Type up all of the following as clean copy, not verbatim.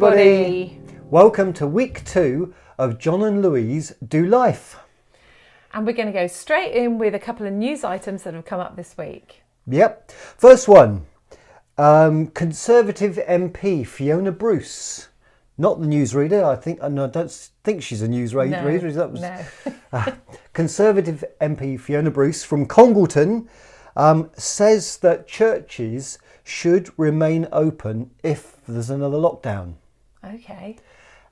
everybody. Welcome to week 2 of John and Louise Do Life. And we're going to go straight in with a couple of news items that have come up this week. Yep. First one, Conservative MP Fiona Bruce. Not the newsreader, I don't think she's a newsreader. No. Conservative MP Fiona Bruce from Congleton says that churches should remain open if there's another lockdown. Okay.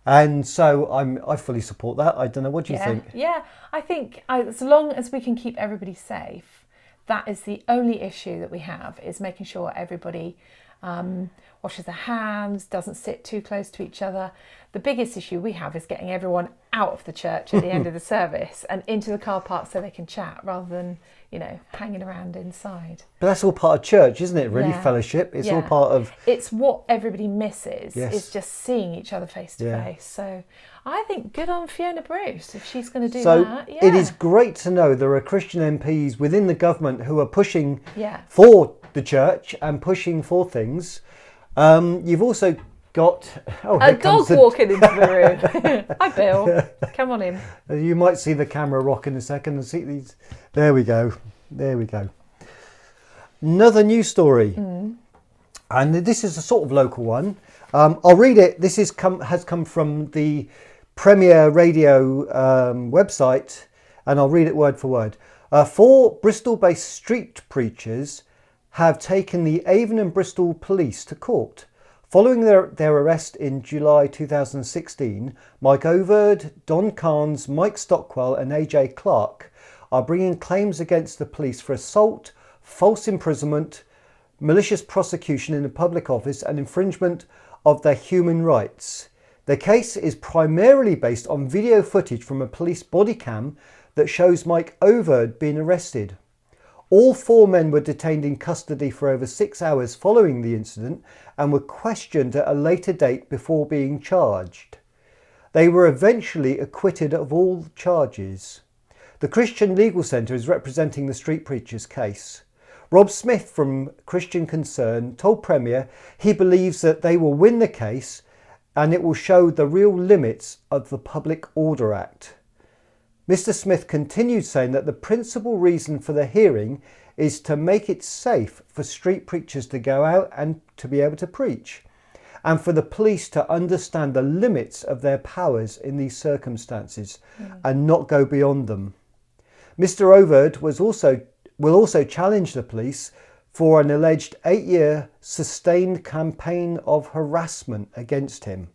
And so I fully support that. I don't know, what do you think? Yeah, I think as long as we can keep everybody safe, that is the only issue that we have, is making sure everybody washes their hands, doesn't sit too close to each other. The biggest issue we have is getting everyone out of the church at the end of the service and into the car park so they can chat rather than, hanging around inside. But that's all part of church, isn't it? Really, fellowship. It's all part of... It's what everybody misses, is just seeing each other face to face. So I think good on Fiona Bruce if she's going to do that. Yeah. It is great to know there are Christian MPs within the government who are pushing for the church and pushing for things. You've also got a dog walking into the room. Hi, Bill. Come on in. You might see the camera rock in a second and see these. There we go. Another news story, and this is a sort of local one. I'll read it. This has come from the Premier Radio website, and I'll read it word for word. 4 Bristol-based street preachers have taken the Avon and Bristol police to court. Following their arrest in July 2016, Mike Overd, Don Carnes, Mike Stockwell and AJ Clark are bringing claims against the police for assault, false imprisonment, malicious prosecution in a public office and infringement of their human rights. The case is primarily based on video footage from a police body cam that shows Mike Overd being arrested. All 4 men were detained in custody for over 6 hours following the incident and were questioned at a later date before being charged. They were eventually acquitted of all charges. The Christian Legal Centre is representing the street preachers' case. Rob Smith from Christian Concern told Premier he believes that they will win the case and it will show the real limits of the Public Order Act. Mr. Smith continued saying that the principal reason for the hearing is to make it safe for street preachers to go out and to be able to preach, and for the police to understand the limits of their powers in these circumstances and not go beyond them. Mr. Overd will also challenge the police for an alleged 8-year sustained campaign of harassment against him.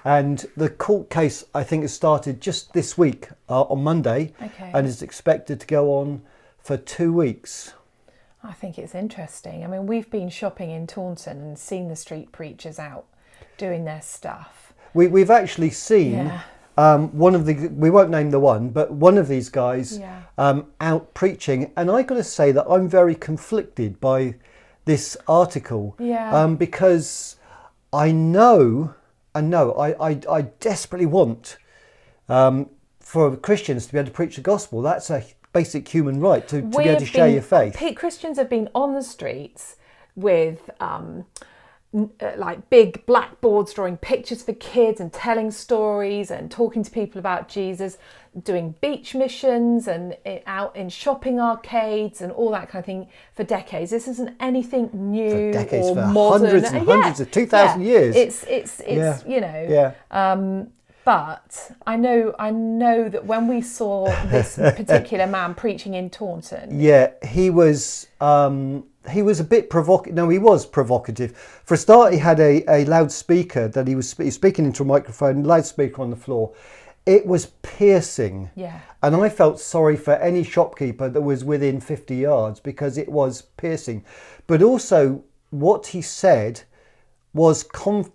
And the court case, I think, has started just this week on Monday and is expected to go on for 2 weeks. I think it's interesting. I mean, we've been shopping in Taunton and seen the street preachers out doing their stuff. We've actually seen one of the, we won't name the one, but one of these guys out preaching. And I got to say that I'm very conflicted by this article because I desperately want for Christians to be able to preach the gospel. That's a basic human right to be able to share your faith. Christians have been on the streets with like big blackboards drawing pictures for kids and telling stories and talking to people about Jesus, doing beach missions and out in shopping arcades and all that kind of thing for decades. This isn't anything new or modern. Hundreds and hundreds of 2,000 years. It's but I know that when we saw this particular man preaching in Taunton, he was a bit provocative. No, he was provocative. For a start, he had a loudspeaker that he was speaking into a microphone, loudspeaker on the floor. It was piercing. And I felt sorry for any shopkeeper that was within 50 yards because it was piercing. But also what he said was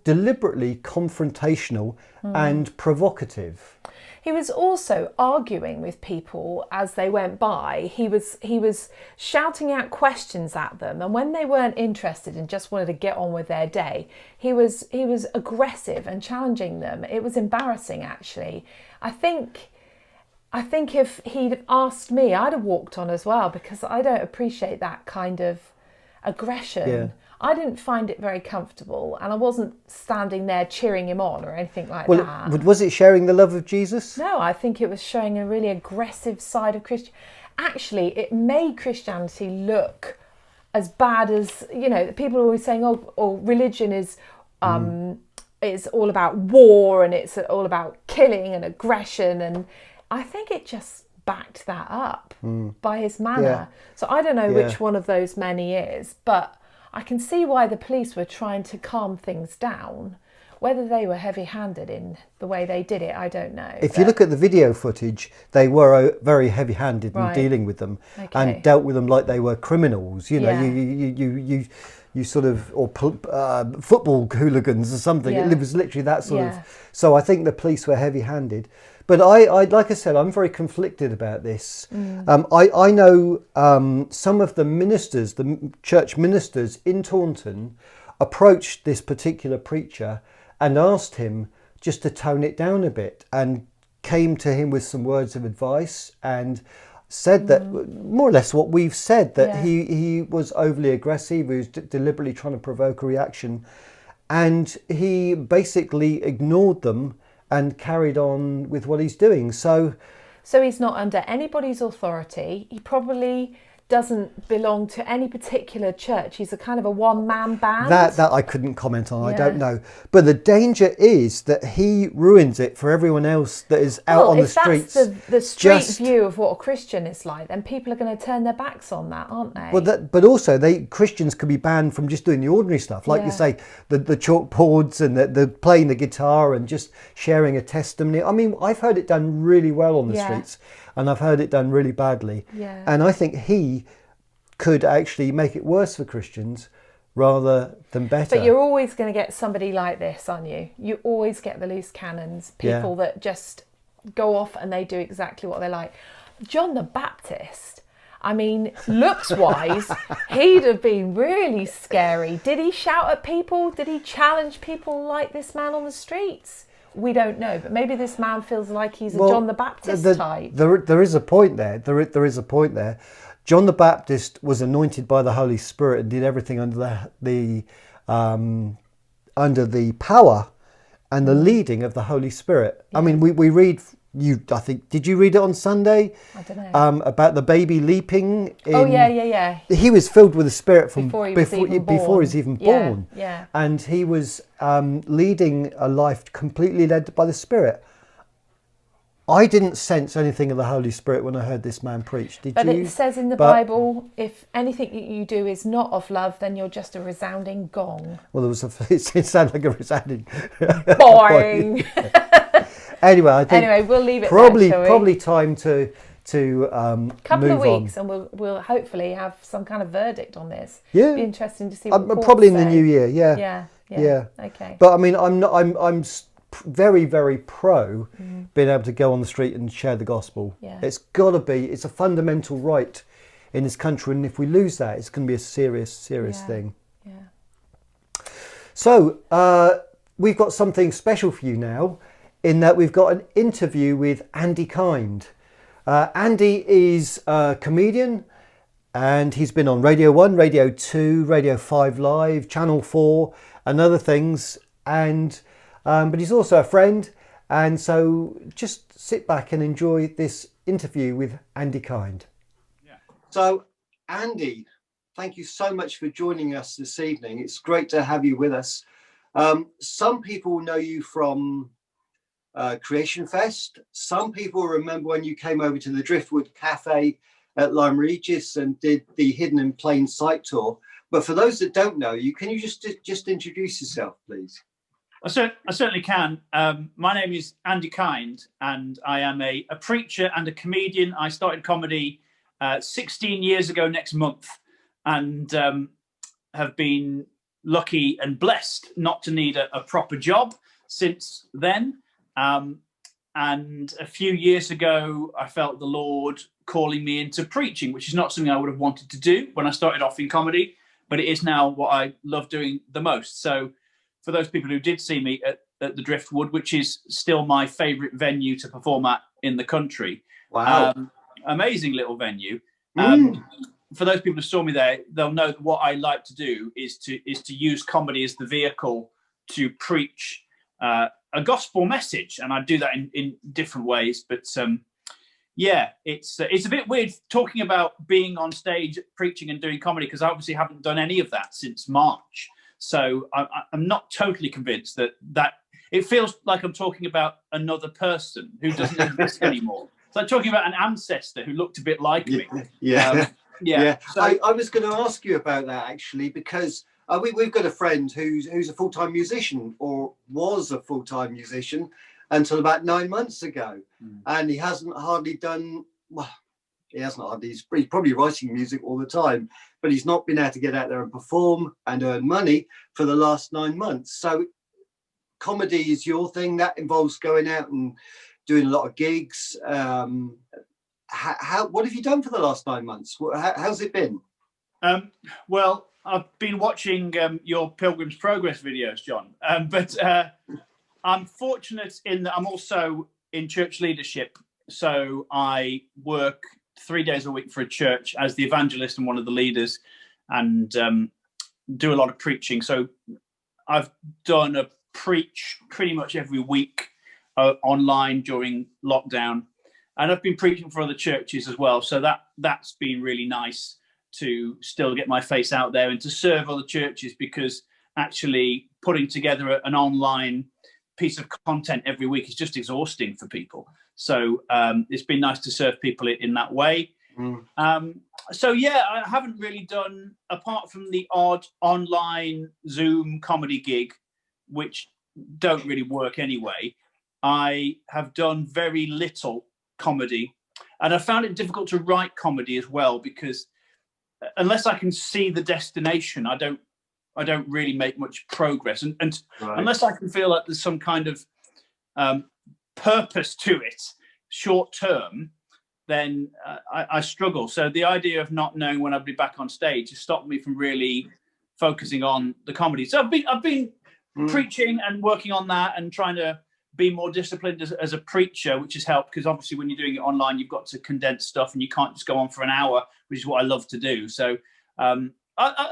deliberately confrontational and provocative. He was also arguing with people as they went by. He was shouting out questions at them, and when they weren't interested and just wanted to get on with their day, he was aggressive and challenging them. It was embarrassing, actually. I think if he'd asked me, I'd have walked on as well, because I don't appreciate that kind of aggression. I didn't find it very comfortable, and I wasn't standing there cheering him on or anything like Well, that. was it sharing the love of Jesus? No, I think it was showing a really aggressive side of Christian. Actually, it made Christianity look as bad as, you know, people are always saying, oh, religion is it's all about war and it's all about killing and aggression, and I think it just backed that up by his manner. Yeah. So I don't know which one of those men he is, but I can see why the police were trying to calm things down. Whether they were heavy-handed in the way they did it, I don't know. If you look at the video footage, they were very heavy-handed in Right. dealing with them, Okay. and dealt with them like they were criminals. You know, Yeah. you sort of, or football hooligans or something. Yeah. It was literally that sort Yeah. of. So I think the police were heavy-handed. But I like I said, I'm very conflicted about this. I know some of the ministers, the church ministers in Taunton, approached this particular preacher and asked him just to tone it down a bit, and came to him with some words of advice and said that more or less what we've said, that he was overly aggressive, he was deliberately trying to provoke a reaction, and he basically ignored them and carried on with what he's doing. So he's not under anybody's authority. He probably doesn't belong to any particular church. He's a kind of a one-man band. That I couldn't comment on. I Yeah. don't know. But the danger is that he ruins it for everyone else that is out on the streets. If that's the street view of what a Christian is like, then people are going to turn their backs on that, aren't they? Well, but also Christians could be banned from just doing the ordinary stuff, like you say, the chalkboards and the playing the guitar and just sharing a testimony. I mean, I've heard it done really well on the streets, and I've heard it done really badly. Yeah. And I think he could actually make it worse for Christians rather than better. But you're always going to get somebody like this, aren't you? You always get the loose cannons, people that just go off and they do exactly what they like. John the Baptist, I mean, looks-wise, he'd have been really scary. Did he shout at people? Did he challenge people like this man on the streets? We don't know, but maybe this man feels like he's a John the Baptist type. There is a point there. There is a point there. John the Baptist was anointed by the Holy Spirit and did everything under the power and the leading of the Holy Spirit. Yeah. I mean, we read. I think, did you read it on Sunday? I don't know. About the baby leaping. Yeah. He was filled with the Spirit before he was even born. Yeah. And he was leading a life completely led by the Spirit. I didn't sense anything of the Holy Spirit when I heard this man preach. Did you? But it says in the Bible, if anything you do is not of love, then you're just a resounding gong. Well, it sounded like a resounding boing. Anyway, we'll leave it probably there, probably time to couple move of weeks, on. and we'll hopefully have some kind of verdict on this. Yeah, be interesting to see what probably in say. the new year. Yeah. Okay. But I mean, I'm very, very pro being able to go on the street and share the gospel. Yeah. It's got to be. It's a fundamental right in this country, and if we lose that, it's going to be a serious thing. Yeah. So we've got something special for you now, in that we've got an interview with Andy Kind. Andy is a comedian, and he's been on Radio 1, Radio 2, Radio 5 Live, Channel 4 and other things, and but he's also a friend, and so just sit back and enjoy this interview with Andy Kind. Yeah. So Andy, thank you so much for joining us this evening. It's great to have you with us. Some people know you from Creation Fest. Some people remember when you came over to the Driftwood Cafe at Lyme Regis and did the Hidden in Plain Sight tour. But for those that don't know you, can you just introduce yourself, please? I certainly can. My name is Andy Kind, and I am a preacher and a comedian. I started comedy 16 years ago next month, and have been lucky and blessed not to need a proper job since then. And a few years ago, I felt the Lord calling me into preaching, which is not something I would have wanted to do when I started off in comedy, but it is now what I love doing the most. So for those people who did see me at the Driftwood, which is still my favourite venue to perform at in the country. Wow. Amazing little venue. for those people who saw me there, they'll know that what I like to do is to use comedy as the vehicle to preach a gospel message, and I do that in different ways. But yeah, it's a bit weird talking about being on stage preaching and doing comedy, because I obviously haven't done any of that since March. So I'm not totally convinced that it feels like I'm talking about another person who doesn't exist anymore. It's like talking about an ancestor who looked a bit like me. Yeah. Yeah. So, I was going to ask you about that actually, because we've got a friend who's a full-time musician, or was a full-time musician until about 9 months ago. And he hasn't hardly done, well, he's probably writing music all the time, but he's not been able to get out there and perform and earn money for the last 9 months. So comedy is your thing. That involves going out and doing a lot of gigs. What have you done for the last 9 months? How's it been? Well, I've been watching your Pilgrim's Progress videos, John, but I'm fortunate in that I'm also in church leadership. So I work 3 days a week for a church as the evangelist and one of the leaders, and do a lot of preaching. So I've done a preach pretty much every week online during lockdown, and I've been preaching for other churches as well. So that's been really nice to still get my face out there and to serve other churches, because actually putting together an online piece of content every week is just exhausting for people. So it's been nice to serve people in that way. So yeah, I haven't really done, apart from the odd online Zoom comedy gig, which don't really work anyway, I have done very little comedy. And I found it difficult to write comedy as well, because unless I can see the destination, I don't really make much progress. And right. Unless I can feel like there's some kind of purpose to it short term, then I struggle. So the idea of not knowing when I'll be back on stage has stopped me from really focusing on the comedy. So I've been preaching and working on that and trying to be more disciplined as a preacher, which has helped, because obviously when you're doing it online, you've got to condense stuff and you can't just go on for an hour, which is what I love to do. So I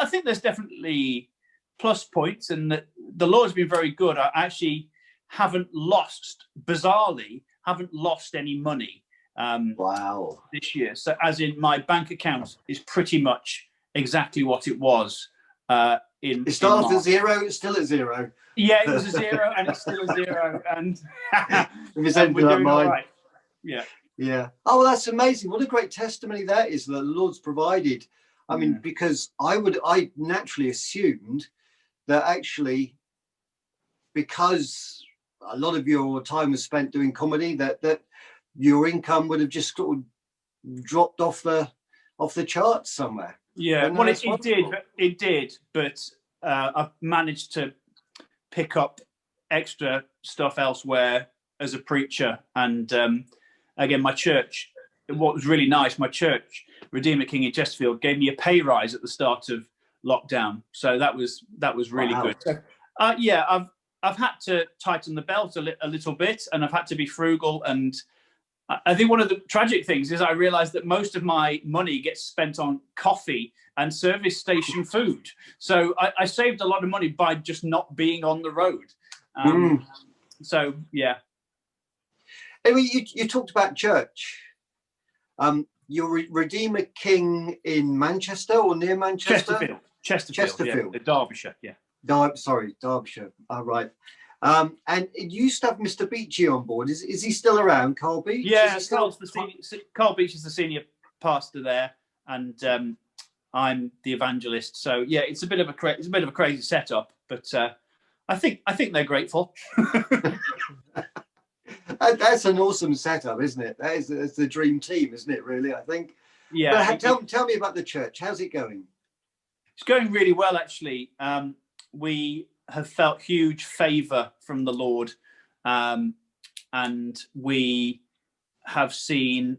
think there's definitely plus points, and that the Lord's been very good. I actually bizarrely haven't lost any money wow, this year. So as in, my bank account is pretty much exactly what it was it started at zero, it's still at zero. Yeah, it was a zero and it's still a zero, and we're doing all right. Yeah. Oh, well, that's amazing. What a great testimony that is, that the Lord's provided. I mean, because I naturally assumed that actually, because a lot of your time was spent doing comedy, that your income would have just sort of dropped off the charts somewhere. Yeah, well, it did, but I've managed to pick up extra stuff elsewhere as a preacher. And again, my church, what was really nice, my church, Redeemer King in Chesterfield, gave me a pay rise at the start of lockdown. So that was really good. So, I've had to tighten the belt a little bit, and I've had to be frugal. And I think one of the tragic things is I realized that most of my money gets spent on coffee and service station food. So I saved a lot of money by just not being on the road. So, yeah. Anyway, you talked about church. You're Redeemer King in Manchester or near Manchester? Chesterfield. Yeah, Derbyshire, yeah. Derbyshire. Oh, right. And it used to have Mr. Beachy on board. Is he still around, Carl Beach? Yeah, Carl Beach is the senior pastor there, and I'm the evangelist. So yeah, it's a bit of a crazy setup, but I think they're grateful. That's an awesome setup, isn't it? That's the dream team, isn't it? Really, I think. Yeah. But tell me about the church. How's it going? It's going really well, actually. We have felt huge favour from the Lord, and we have seen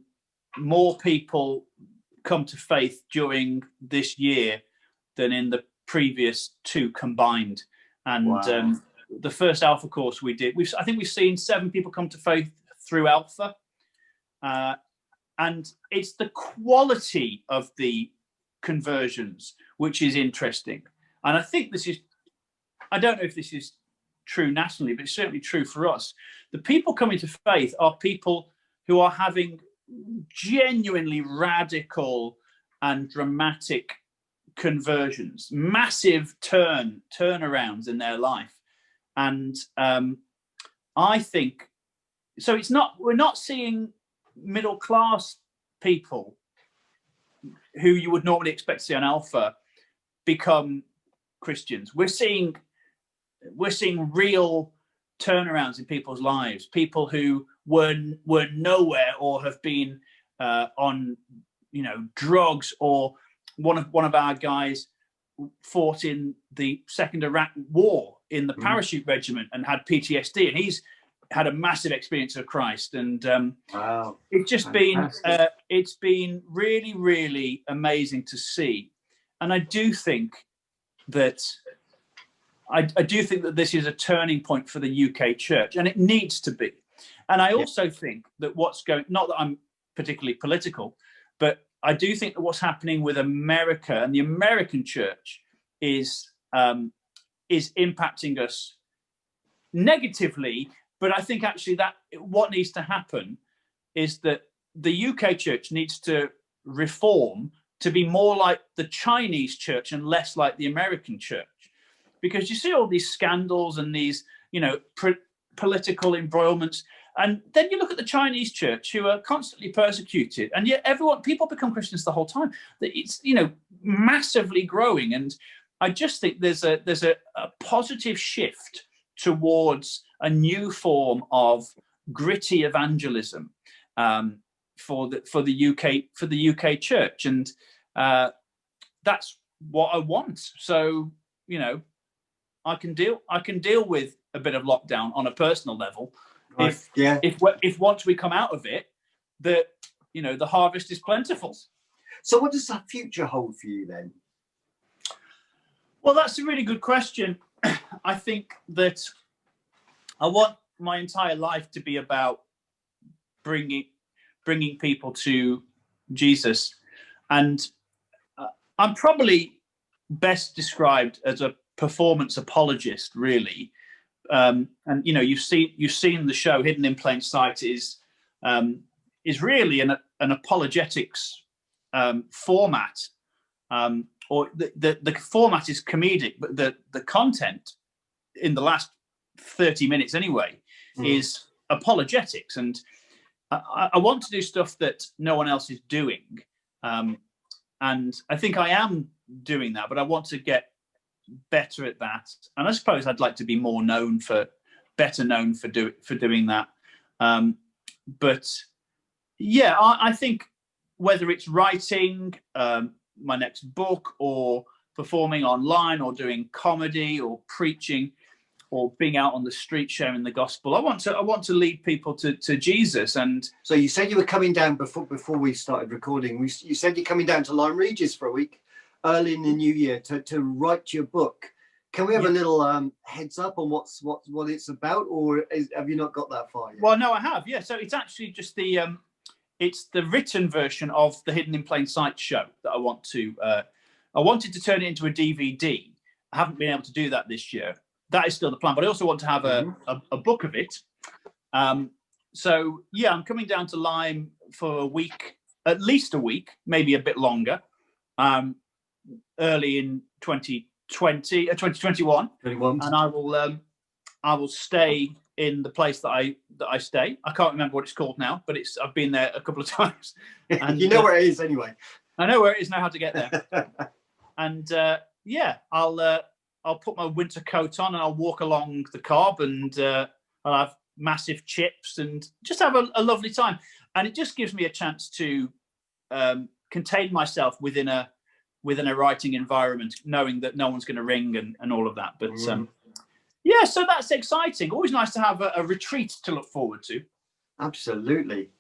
more people come to faith during this year than in the previous two combined. And wow. The first Alpha course we did, I think we've seen 7 people come to faith through Alpha, and it's the quality of the conversions, which is interesting. And I think I don't know if this is true nationally, but it's certainly true for us. The people coming to faith are people who are having genuinely radical and dramatic conversions, massive turnarounds in their life. And I think so. We're not seeing middle class people who you would normally expect to see on Alpha become Christians. We're seeing real turnarounds in people's lives. People who were nowhere or have been on, drugs, or one of our guys fought in the Second Iraq War in the parachute regiment and had PTSD, and he's had a massive experience of Christ. And wow, it's just been really, really amazing to see. And I do think that this is a turning point for the UK church, and it needs to be. And I also think that not that I'm particularly political, but I do think that what's happening with America and the American church is impacting us negatively. But I think actually that what needs to happen is that the UK church needs to reform to be more like the Chinese church and less like the American church. Because you see all these scandals and these, political embroilments. And then you look at the Chinese church, who are constantly persecuted. And yet people become Christians the whole time. It's, massively growing. And I just think there's a positive shift towards a new form of gritty evangelism for the UK church. And that's what I want. So, I can deal with a bit of lockdown on a personal level, right. If once we come out of it, the harvest is plentiful. So, what does that future hold for you then? Well, that's a really good question. I think that I want my entire life to be about bringing people to Jesus, and I'm probably best described as a performance apologist, really. And you've seen the show Hidden in Plain Sight is really an apologetics format, or the format is comedic, but the content in the last 30 minutes anyway is apologetics. And I want to do stuff that no one else is doing, and I think I am doing that, but I want to get better at that. And I suppose I'd like to be better known for doing that. But yeah, I think whether it's writing my next book, or performing online, or doing comedy, or preaching, or being out on the street sharing the gospel, I want to lead people to Jesus. And so you said you were coming down before we started recording. You said you're coming down to Lyme Regis for a week early in the new year to write your book. Can we have a little heads up on what it's about, or have you not got that far yet? Well, no, I have. Yeah, so it's actually just it's the written version of the Hidden in Plain Sight show that I want to. I wanted to turn it into a DVD. I haven't been able to do that this year. That is still the plan, but I also want to have a book of it. So yeah, I'm coming down to Lyme for a week, at least a week, maybe a bit longer. Early in 2021, and I will stay in the place that I stay. I can't remember what it's called now, but I've been there a couple of times. And you know where it is anyway. I know where it is, know how to get there. And I'll put my winter coat on and I'll walk along the cob, and I'll have massive chips and just have a lovely time. And it just gives me a chance to contain myself within a writing environment, knowing that no one's going to ring and all of that. But yeah, so that's exciting. Always nice to have a retreat to look forward to. Absolutely.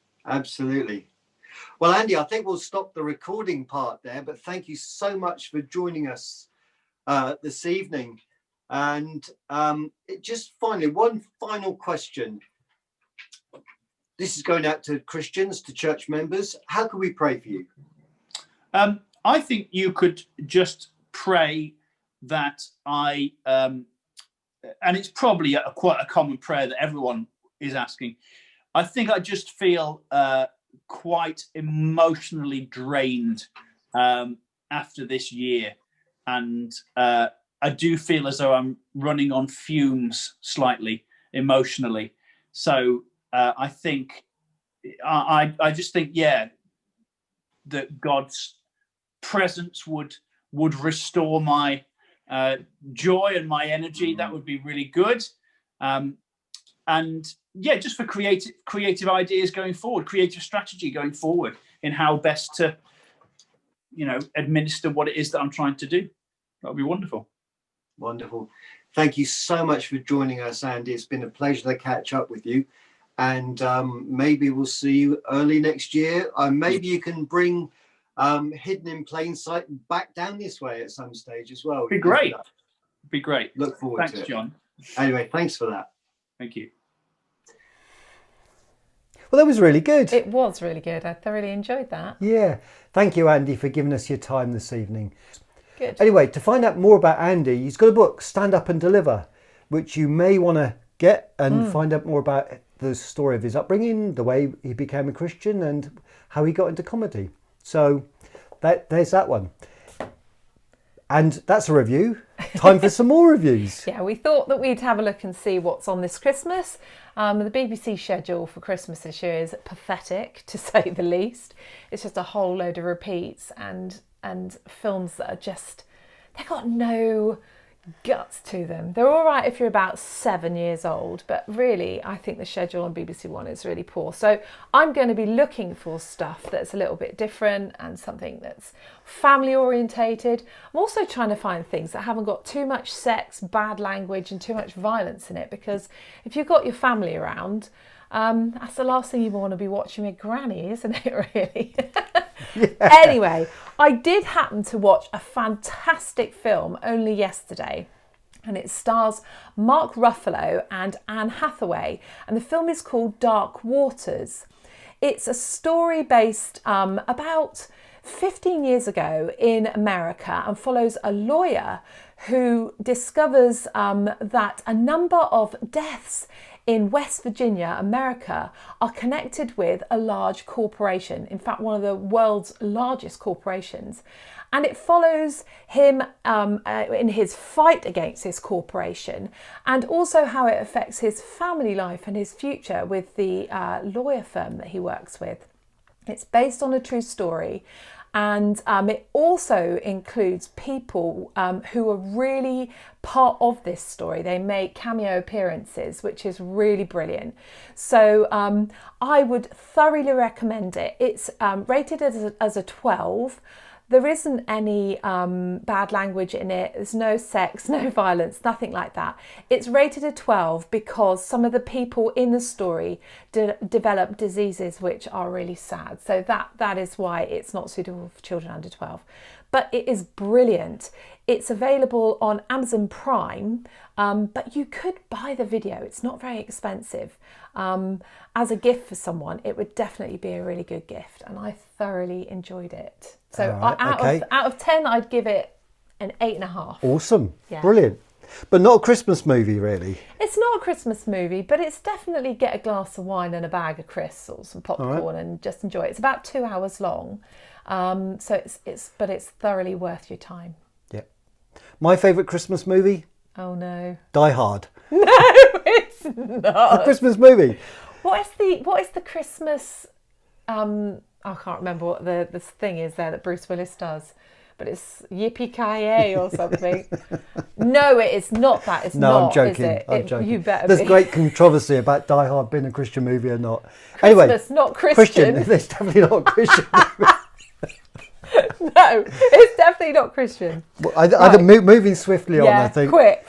Well, Andy, I think we'll stop the recording part there, but thank you so much for joining us this evening. And just finally, one final question. This is going out to Christians, to church members. How can we pray for you? I think you could just pray that and it's probably quite a common prayer that everyone is asking. I think I just feel quite emotionally drained after this year, and I do feel as though I'm running on fumes slightly emotionally. So I think I just think, yeah, that God's presence would restore my joy and my energy. That would be really good. And yeah, just for creative ideas going forward, creative strategy going forward in how best to, administer what it is that I'm trying to do. That would be wonderful. Wonderful. Thank you so much for joining us, Andy. It's been a pleasure to catch up with you. And maybe we'll see you early next year. Maybe you can bring Hidden in Plain Sight back down this way at some stage as well. Be great. Be great. Look forward to it. Thanks, John. Anyway, thanks for that. Thank you. Well, that was really good. It was really good. I thoroughly enjoyed that. Yeah. Thank you, Andy, for giving us your time this evening. Good. Anyway, to find out more about Andy, he's got a book, Stand Up and Deliver, which you may want to get and find out more about the story of his upbringing, the way he became a Christian, and how he got into comedy. So there's that one. And that's a review. Time for some more reviews. Yeah, we thought that we'd have a look and see what's on this Christmas. The BBC schedule for Christmas this year is pathetic, to say the least. It's just a whole load of repeats and films that are just, they've got no guts to them. They're all right if you're about 7 years old, but really I think the schedule on BBC One is really poor. So I'm going to be looking for stuff that's a little bit different and something that's family orientated. I'm also trying to find things that haven't got too much sex, bad language and too much violence in it, because if you've got your family around, that's the last thing you want to be watching with granny, isn't it, really? Yeah. Anyway, I did happen to watch a fantastic film only yesterday, and it stars Mark Ruffalo and Anne Hathaway, and the film is called Dark Waters. It's a story based about 15 years ago in America, and follows a lawyer who discovers that a number of deaths in West Virginia, America, are connected with a large corporation. In fact, one of the world's largest corporations. And it follows him in his fight against this corporation, and also how it affects his family life and his future with the lawyer firm that he works with. It's based on a true story. And it also includes people who are really part of this story. They make cameo appearances, which is really brilliant. So I would thoroughly recommend it. It's rated as a 12. There isn't any bad language in it. There's no sex, no violence, nothing like that. It's rated a 12 because some of the people in the story develop diseases which are really sad. So that is why it's not suitable for children under 12. But it is brilliant. It's available on Amazon Prime, but you could buy the video. It's not very expensive. As a gift for someone, it would definitely be a really good gift, and I thoroughly enjoyed it. So right, out of 10, I'd give it an 8.5. Awesome. Yeah. Brilliant. But not a Christmas movie, really. It's not a Christmas movie, but it's definitely get a glass of wine and a bag of crisps or some popcorn and just enjoy it. It's about 2 hours long, so it's thoroughly worth your time. Yeah. My favourite Christmas movie? Oh no. Die Hard. No, it's not. A Christmas movie. What is the Christmas? I can't remember what the thing is there that Bruce Willis does, but it's Yippee-ki-yay or something. No, it is not that. It's no, not. I'm joking. Is it? I'm joking. You better There's be. great controversy about Die Hard being a Christian movie or not. Christmas, Anyway, not Christian. It's definitely not Christian. No, it's definitely not Christian. Right. Moving swiftly on, I think. Quick.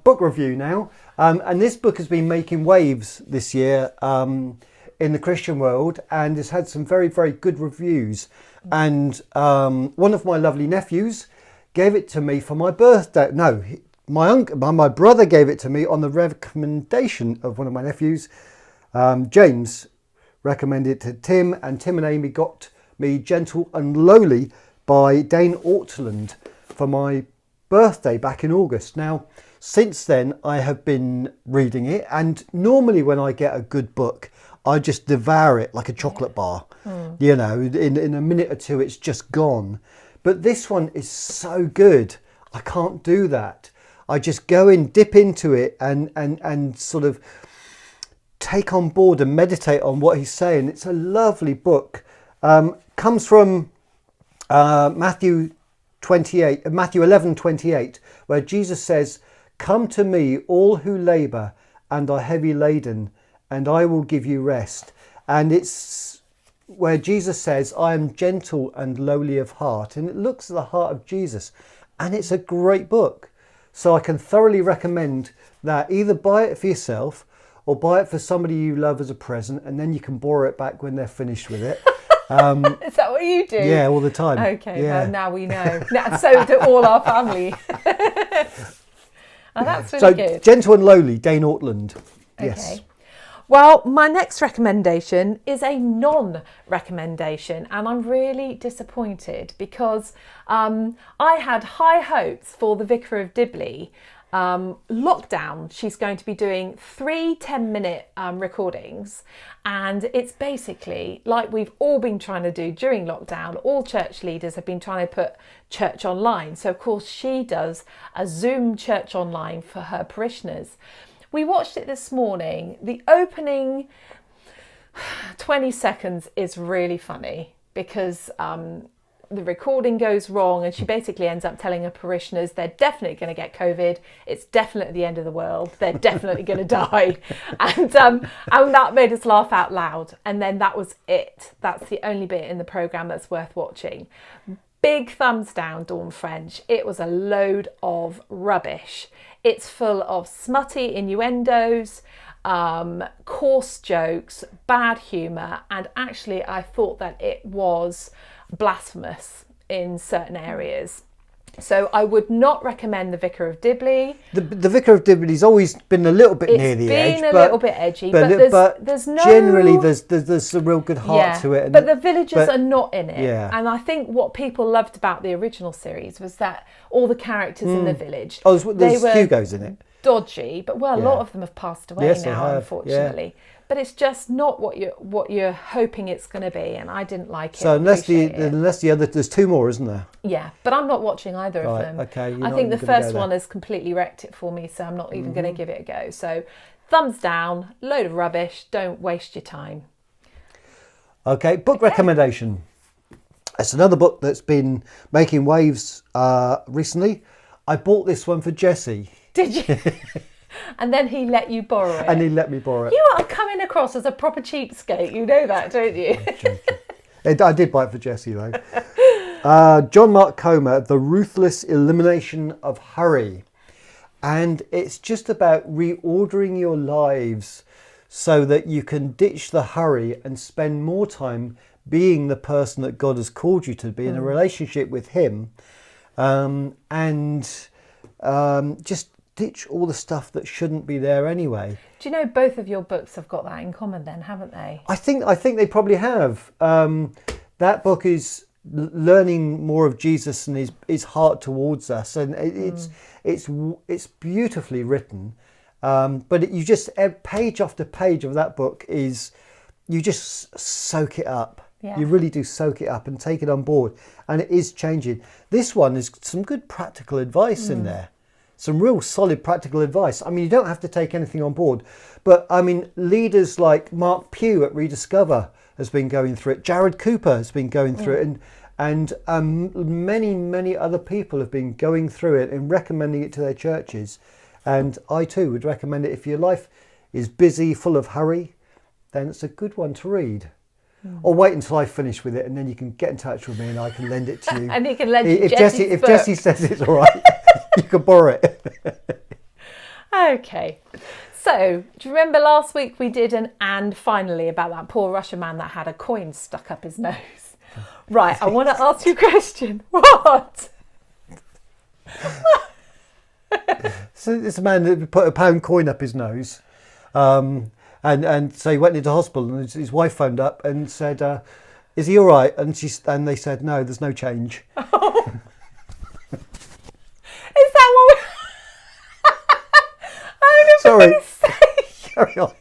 Book review now. And this book has been making waves this year in the Christian world, and has had some very, very good reviews. And one of my lovely nephews gave it to me for my birthday. No, my brother gave it to me on the recommendation of one of my nephews. James recommended it to Tim, and Tim and Amy got me Gentle and Lowly by Dane Ortland for my birthday back in August. Now, since then, I have been reading it, and normally when I get a good book, I just devour it like a chocolate bar. You know, in a minute or two, it's just gone. But this one is so good, I can't do that. I just go in, dip into it, and sort of take on board and meditate on what he's saying. It's a lovely book. Comes from Matthew 11:28, where Jesus says, "Come to me, all who labour and are heavy laden, and I will give you rest." And it's where Jesus says, "I am gentle and lowly of heart," and it looks at the heart of Jesus, and it's a great book. So I can thoroughly recommend that. Either buy it for yourself or buy it for somebody you love as a present, and then you can borrow it back when they're finished with it. Is that what you do? Yeah, all the time. Okay, yeah. well, now we know. So do all our family. Oh, that's really good. Gentle and Lowly, Dane Ortland. Yes. Okay. Well, my next recommendation is a non-recommendation, and I'm really disappointed because I had high hopes for the Vicar of Dibley. Lockdown, she's going to be doing 3 10-minute recordings, and it's basically like we've all been trying to do during lockdown. All church leaders have been trying to put church online, so of course she does a Zoom church online for her parishioners. We watched it this morning. The opening 20 seconds is really funny because the recording goes wrong, and she basically ends up telling her parishioners they're definitely going to get COVID. It's definitely the end of the world. They're definitely going to die. And that made us laugh out loud. And then that was it. That's the only bit in the programme that's worth watching. Big thumbs down, Dawn French. It was a load of rubbish. It's full of smutty innuendos, coarse jokes, bad humour, and actually I thought that it was blasphemous in certain areas. So I would not recommend the Vicar of Dibley. The Vicar of Dibley's always been a little bit near the edge. It's been a little bit edgy, but there's no... Generally, there's a real good heart to it. But the villagers are not in it. Yeah. And I think what people loved about the original series was that all the characters in the village... Oh, there's Hugo's in it. Dodgy, but a lot of them have passed away now, unfortunately. Yeah. But it's just not what you're hoping it's going to be, and I didn't like it. So unless the other, there's 2 more, isn't there? Yeah, but I'm not watching either of them. Okay. I think the first one has completely wrecked it for me, so I'm not even going to give it a go. So thumbs down, load of rubbish. Don't waste your time. Okay, book recommendation. It's another book that's been making waves recently. I bought this one for Jesse. Did you? And then he let you borrow it. And he let me borrow it. You are coming across as a proper cheapskate. You know that, don't you? I did buy it for Jesse, though. John Mark Comer, The Ruthless Elimination of Hurry. And it's just about reordering your lives so that you can ditch the hurry and spend more time being the person that God has called you to be in a relationship with Him. Just ditch all the stuff that shouldn't be there anyway. Do you know both of your books have got that in common then, haven't they? I think they probably have. That book is learning more of Jesus and his heart towards us, and it's beautifully written. But you just, page after page of that book is, you just soak it up. Yeah. You really do soak it up and take it on board, and it is changing. This one is some good practical advice in there. Some real solid practical advice. I mean, you don't have to take anything on board, but I mean, leaders like Mark Pugh at Rediscover has been going through it. Jared Cooper has been going through it, and many other people have been going through it and recommending it to their churches. And I too would recommend it. If your life is busy, full of hurry, then it's a good one to read. Or wait until I finish with it, and then you can get in touch with me, and I can lend it to you. And you can lend it if Jesse says it's all right. You can borrow it. Okay. So, do you remember last week we did an "and finally" about that poor Russian man that had a coin stuck up his nose? Right, I want to ask you a question. What? So this man that put a pound coin up his nose, and so he went into hospital, and his wife phoned up and said, Is he all right? And they said, no, there's no change. Oh. Is that what we... Sorry. Carry on.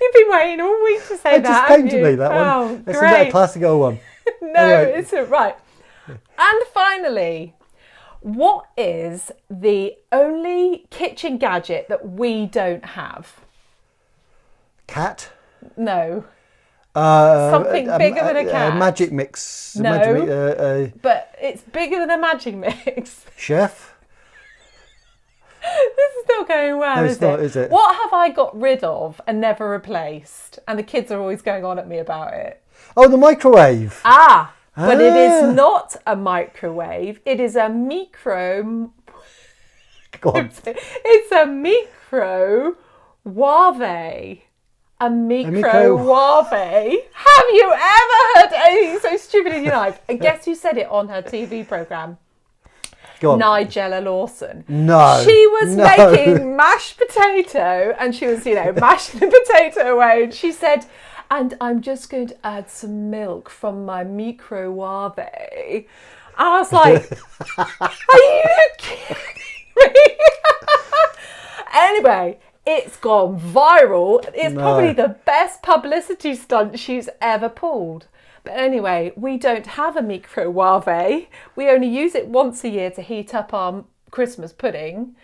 You've been waiting all week to say It that. just came to me, that one. Oh, Isn't great. that a classic old one? No, Anyway. it's right. And finally, what is the only kitchen gadget that we don't have? Cat? No. Something bigger than a cat. Magic mix. No. But it's bigger than a magic mix. Chef? This is not going well, No, it's not, is it? What have I got rid of and never replaced? And the kids are always going on at me about it. Oh, the microwave. But it is not a microwave. It is a micro... Go on. It's a microwave. A microwave. Have you ever heard anything so stupid in your life? And guess who said it on her TV programme? Go on. Nigella Lawson. No. She was making mashed potato and she was, mashing the potato away. And she said, and I'm just going to add some milk from my microwave. And I was like, are you kidding me? Anyway, it's gone viral. It's probably the best publicity stunt she's ever pulled. But anyway, we don't have a microwave. We only use it once a year to heat up our Christmas pudding.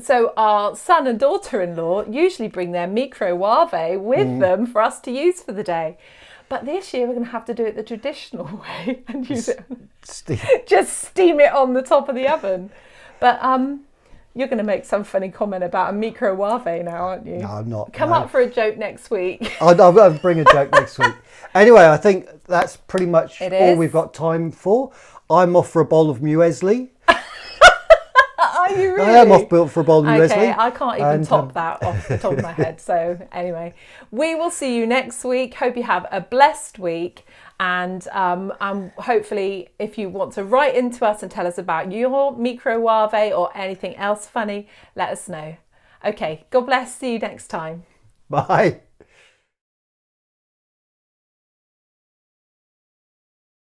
So our son and daughter-in-law usually bring their microwave with them for us to use for the day. But this year we're going to have to do it the traditional way and use it. Just steam it on the top of the oven. But you're going to make some funny comment about a microwave now, aren't you? No, I'm not. Come up for a joke next week. I'll bring a joke next week. Anyway, I think that's pretty much all we've got time for. I'm off for a bowl of muesli. Are you really? I am off for a bowl of muesli. Okay, I can't even top that off the top of my head. So anyway, we will see you next week. Hope you have a blessed week. And hopefully, if you want to write into us and tell us about your microwave or anything else funny, let us know. Okay, God bless. See you next time. Bye.